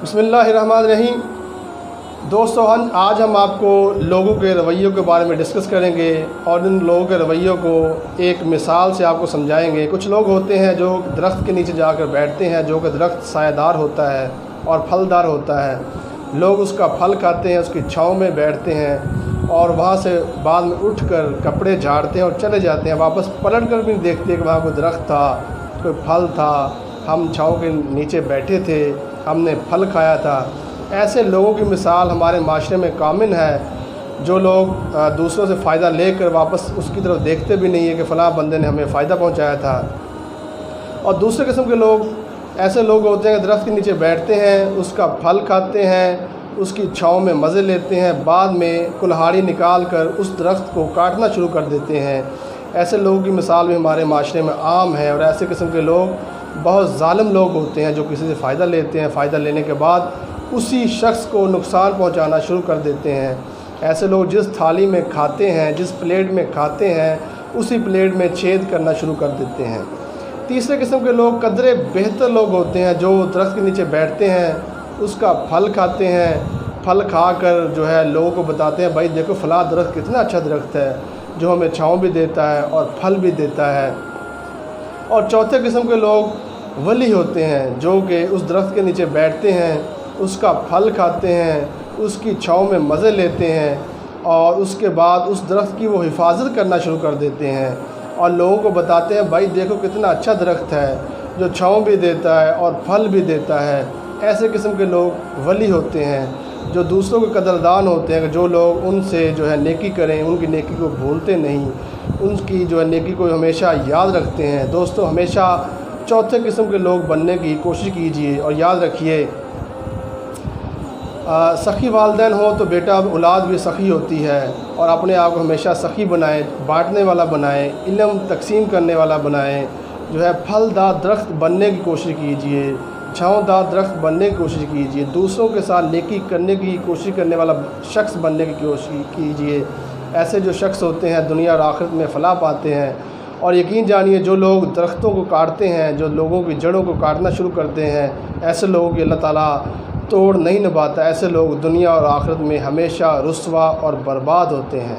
بسم اللہ الرحمن الرحیم۔ دوستو آج ہم آپ کو لوگوں کے رویوں کے بارے میں ڈسکس کریں گے اور ان لوگوں کے رویوں کو ایک مثال سے آپ کو سمجھائیں گے۔ کچھ لوگ ہوتے ہیں جو درخت کے نیچے جا کر بیٹھتے ہیں، جو کہ درخت سایہ دار ہوتا ہے اور پھلدار ہوتا ہے۔ لوگ اس کا پھل کھاتے ہیں، اس کی چھاؤں میں بیٹھتے ہیں اور وہاں سے بعد میں اٹھ کر کپڑے جھاڑتے ہیں اور چلے جاتے ہیں، واپس پلٹ کر بھی نہیں دیکھتے کہ وہاں کوئی درخت تھا، کوئی پھل تھا، ہم چھاؤں کے نیچے بیٹھے تھے، ہم نے پھل کھایا تھا۔ ایسے لوگوں کی مثال ہمارے معاشرے میں کامن ہے، جو لوگ دوسروں سے فائدہ لے کر واپس اس کی طرف دیکھتے بھی نہیں ہے کہ فلاں بندے نے ہمیں فائدہ پہنچایا تھا۔ اور دوسرے قسم کے لوگ ایسے لوگ ہوتے ہیں کہ درخت کے نیچے بیٹھتے ہیں، اس کا پھل کھاتے ہیں، اس کی چھاؤں میں مزے لیتے ہیں، بعد میں کلہاڑی نکال کر اس درخت کو کاٹنا شروع کر دیتے ہیں۔ ایسے لوگوں کی مثال بھی ہمارے معاشرے میں عام ہے، اور ایسے قسم کے لوگ بہت ظالم لوگ ہوتے ہیں جو کسی سے فائدہ لیتے ہیں، فائدہ لینے کے بعد اسی شخص کو نقصان پہنچانا شروع کر دیتے ہیں۔ ایسے لوگ جس تھالی میں کھاتے ہیں، جس پلیٹ میں کھاتے ہیں، اسی پلیٹ میں چھید کرنا شروع کر دیتے ہیں۔ تیسرے قسم کے لوگ قدرے بہتر لوگ ہوتے ہیں، جو درخت کے نیچے بیٹھتے ہیں، اس کا پھل کھاتے ہیں، پھل کھا کر جو ہے لوگوں کو بتاتے ہیں، بھائی دیکھو فلاں درخت کتنا اچھا درخت ہے، جو ہمیں چھاؤں بھی دیتا ہے اور پھل بھی دیتا ہے۔ اور چوتھے قسم کے لوگ ولی ہوتے ہیں، جو کہ اس درخت کے نیچے بیٹھتے ہیں، اس کا پھل کھاتے ہیں، اس کی چھاؤں میں مزے لیتے ہیں، اور اس کے بعد اس درخت کی وہ حفاظت کرنا شروع کر دیتے ہیں اور لوگوں کو بتاتے ہیں، بھائی دیکھو کتنا اچھا درخت ہے، جو چھاؤں بھی دیتا ہے اور پھل بھی دیتا ہے۔ ایسے قسم کے لوگ ولی ہوتے ہیں، جو دوسروں کے قدردان ہوتے ہیں، جو لوگ ان سے جو ہے نیکی کریں، ان کی نیکی کو بھولتے نہیں، ان کی جو ہے نیکی کو ہمیشہ یاد رکھتے ہیں۔ دوستو ہمیشہ چوتھے قسم کے لوگ بننے کی کوشش کیجیے، اور یاد رکھیے سخی والدین ہوں تو بیٹا اولاد بھی سخی ہوتی ہے، اور اپنے آپ کو ہمیشہ سخی بنائیں، بانٹنے والا بنائیں، علم تقسیم کرنے والا بنائیں، جو ہے پھل دار درخت بننے کی کوشش کیجیے، چھاؤں دار درخت بننے کی کوشش کیجیے، دوسروں کے ساتھ نیکی کرنے کی کوشش کرنے والا شخص بننے کی کوشش کیجیے۔ ایسے جو شخص ہوتے ہیں دنیا اور آخرت میں فلاح پاتے ہیں۔ اور یقین جانیے جو لوگ درختوں کو کاٹتے ہیں، جو لوگوں کی جڑوں کو کاٹنا شروع کرتے ہیں، ایسے لوگوں کی اللہ تعالیٰ توڑ نہیں نبھاتا۔ ایسے لوگ دنیا اور آخرت میں ہمیشہ رسوا اور برباد ہوتے ہیں۔